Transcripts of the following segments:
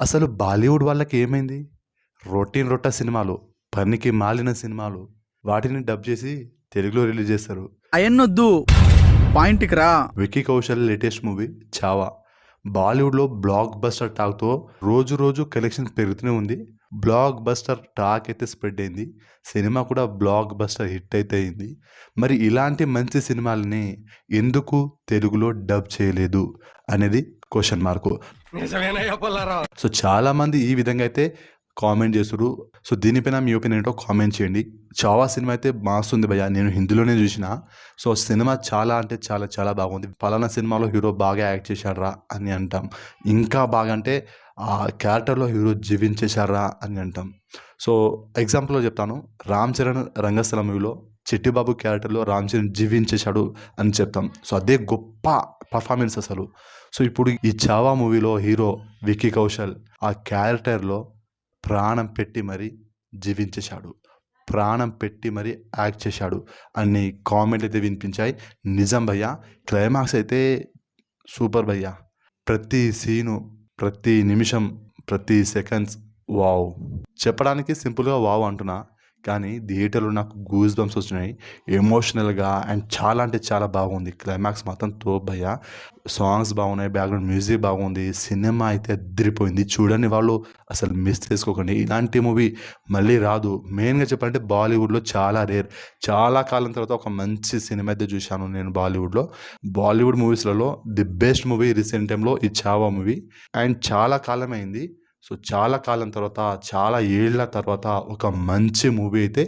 అసలు బాలీవుడ్ వాళ్ళకి ఏమైంది? రొటీన్ రొట్ట సినిమాలు, పనికి మాలిన సినిమాలు వాటిని డబ్ చేసి తెలుగులో రిలీజ్ చేస్తారు. అయన్నొద్దు, పాయింట్కి రా. విక్కీ కౌశల్ లేటెస్ట్ మూవీ 'చావా' బాలీవుడ్లో బ్లాక్ బస్టర్ టాక్తో రోజు రోజు కలెక్షన్ పెరుగుతూనే ఉంది. బ్లాక్ బస్టర్ టాక్ అయితే స్ప్రెడ్ అయింది. సినిమా కూడా బ్లాక్ బస్టర్ హిట్ అయితే అయింది. మరి ఇలాంటి మంచి సినిమాలని ఎందుకు తెలుగులో డబ్ చేయలేదు అనేది క్వశ్చన్ మార్కు. సో చాలామంది ఈ విధంగా అయితే కామెంట్ చేస్తున్నారు. సో దీనిపైన మీ ఒపీనియన్ ఏంటో కామెంట్ చేయండి. 'చావా' సినిమా అయితే మాస్తుంది భయ్యా, నేను హిందీలోనే చూసిన. సో సినిమా చాలా అంటే చాలా చాలా బాగుంది. పలానా సినిమాలో హీరో బాగా యాక్ట్ చేశారా అని అంటాం. ఇంకా బాగా అంటే ఆ క్యారెక్టర్లో హీరో జీవించేశారా అని అంటాం. సో ఎగ్జాంపుల్గా చెప్తాను. రామ్ చరణ్ రంగస్థలం మూవీలో చిట్టిబాబు క్యారెక్టర్లో రామ్ చరణ్ జీవించేశాడు అని చెప్తాం. సో అదే గొప్ప పర్ఫార్మెన్స్ అసలు. సో ఇప్పుడు ఈ 'చావా' మూవీలో హీరో విక్కీ కౌశల్ ఆ క్యారెక్టర్లో ప్రాణం పెట్టి మరీ జీవించేశాడు, ప్రాణం పెట్టి మరీ యాక్ట్ చేశాడు అన్ని కామెంట్లు అయితే వినిపించాయి. నిజం భయ్యా, క్లైమాక్స్ అయితే సూపర్ భయ్యా. ప్రతి సీను, ప్రతి నిమిషం, ప్రతి సెకండ్స్ వావ్. చెప్పడానికి సింపుల్గా వావ్ అంటున్నా, కానీ థియేటర్లో నాకు గూస్ బంప్స్ వచ్చినాయి ఎమోషనల్గా. అండ్ చాలా అంటే చాలా బాగుంది. క్లైమాక్స్ మాత్రం తోప్ భయ్యా. సాంగ్స్ బాగున్నాయి, బ్యాక్గ్రౌండ్ మ్యూజిక్ బాగుంది. సినిమా అయితే అదిరిపోయింది. చూడని వాళ్ళు అసలు మిస్ చేసుకోకండి. ఇలాంటి మూవీ మళ్ళీ రాదు. మెయిన్గా చెప్పాలంటే బాలీవుడ్లో చాలా రేర్. చాలా కాలం తర్వాత ఒక మంచి సినిమా అయితే చూశాను నేను బాలీవుడ్లో. బాలీవుడ్ మూవీస్లలో ది బెస్ట్ మూవీ రీసెంట్ టైంలో ఈ 'చావా' మూవీ. అండ్ చాలా కాలం అయింది. సో చాలా కాలం తర్వాత, చాలా ఏళ్ల తర్వాత ఒక మంచి మూవీ అయితే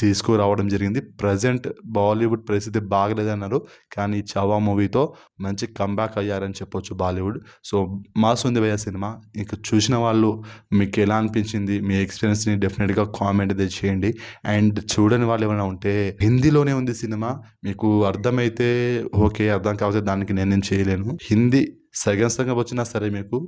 తీసుకురావడం జరిగింది. ప్రజెంట్ బాలీవుడ్ పరిస్థితి బాగలేదన్నారు, కానీ 'చావా' మూవీతో మంచి కంబ్యాక్ అయ్యారని చెప్పొచ్చు బాలీవుడ్. సో మాస్ ఉంది భయ్యా సినిమా. ఇంక చూసిన వాళ్ళు మీకు ఎలా అనిపించింది, మీ ఎక్స్పీరియన్స్ని డెఫినెట్గా కామెంట్ అయితే చేయండి. అండ్ చూడని వాళ్ళు ఏమైనా ఉంటే హిందీలోనే ఉంది సినిమా, మీకు అర్థమైతే ఓకే, అర్థం కాకపోతే దానికి నేనేం చేయలేను. హిందీ సగం సగం వచ్చినా సరే మీకు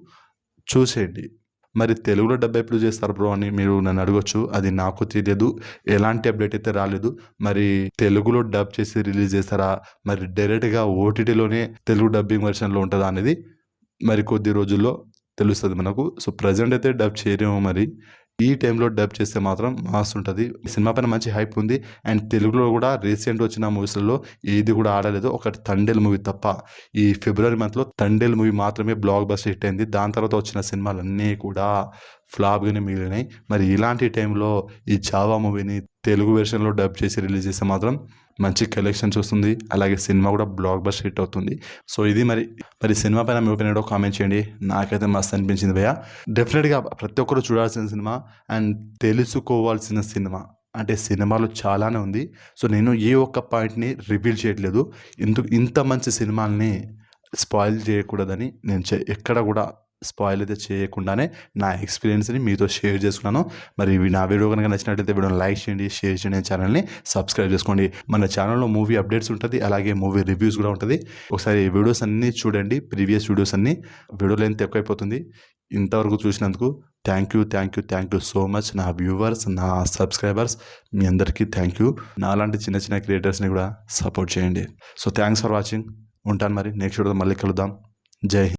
చూసేయండి. మరి తెలుగులో డబ్ ఎప్పుడు చేస్తారు బ్రో అని మీరు నన్ను అడగొచ్చు. అది నాకు తెలియదు, ఎలాంటి అప్డేట్ అయితే రాలేదు. మరి తెలుగులో డబ్ చేసి రిలీజ్ చేస్తారా, మరి డైరెక్ట్గా ఓటీటీలోనే తెలుగు డబ్బింగ్ వెర్షన్లో ఉంటుందా అనేది మరి కొద్ది రోజుల్లో తెలుస్తుంది మనకు. సో ప్రజెంట్ అయితే డబ్ చేయలేము. మరి ఈ టైంలో డబ్ చేస్తే మాత్రం మాస్ ఉంటుంది. సినిమా పైన మంచి హైప్ ఉంది. అండ్ తెలుగులో కూడా రీసెంట్ వచ్చిన మూవీస్లలో ఏది కూడా ఆడలేదు, ఒకటి తండేల్ మూవీ తప్ప. ఈ ఫిబ్రవరి మంత్లో తండేల్ మూవీ మాత్రమే బ్లాక్ బస్టర్ హిట్ అయింది. దాని తర్వాత వచ్చిన సినిమాలన్నీ కూడా ఫ్లాప్గానే మిగిలినాయి. మరి ఇలాంటి టైంలో ఈ 'చావా' మూవీని తెలుగు వెర్షన్లో డబ్ చేసి రిలీజ్ చేస్తే మాత్రం మంచి కలెక్షన్స్ వస్తుంది. అలాగే సినిమా కూడా బ్లాక్ బస్టర్ హిట్ అవుతుంది. సో ఇది మరి సినిమా పైన మీ ఒపీనియన్ కామెంట్ చేయండి. నాకైతే మస్తు అనిపించింది భయ్యా. డెఫినెట్గా ప్రతి ఒక్కరు చూడాల్సిన సినిమా అండ్ తెలుసుకోవాల్సిన సినిమా. అంటే సినిమాలో చాలానే ఉంది. సో నేను ఏ ఒక్క పాయింట్ని రివీల్ చేయట్లేదు. ఇంత మంచి సినిమాల్ని స్పాయిల్ చేయకూడదని నేను ఎక్కడ కూడా స్పాయిల్ అయితే చేయకుండానే నా ఎక్స్పీరియన్స్ని మీతో షేర్ చేసుకున్నాను. మరి నా వీడియో కనుక నచ్చినట్లయితే వీడియోని లైక్ చేయండి, షేర్ చేయండి, ఛానల్ని సబ్స్క్రైబ్ చేసుకోండి. మన ఛానల్లో మూవీ అప్డేట్స్ ఉంటుంది, అలాగే మూవీ రివ్యూస్ కూడా ఉంటుంది. ఒకసారి వీడియోస్ అన్నీ చూడండి, ప్రీవియస్ వీడియోస్ అన్నీ. వీడియో లెంత్ ఎక్కువైపోతుంది. ఇంతవరకు చూసినందుకు థ్యాంక్ యూ సో మచ్. నా వ్యూవర్స్, నా సబ్స్క్రైబర్స్, మీ అందరికీ థ్యాంక్ యూ. నాలాంటి చిన్న చిన్న క్రియేటర్స్ని కూడా సపోర్ట్ చేయండి. So thanks for watching. ఉంటాను మరి, నెక్స్ట్ వీడియో మళ్ళీ కలుద్దాం. జై హింద్.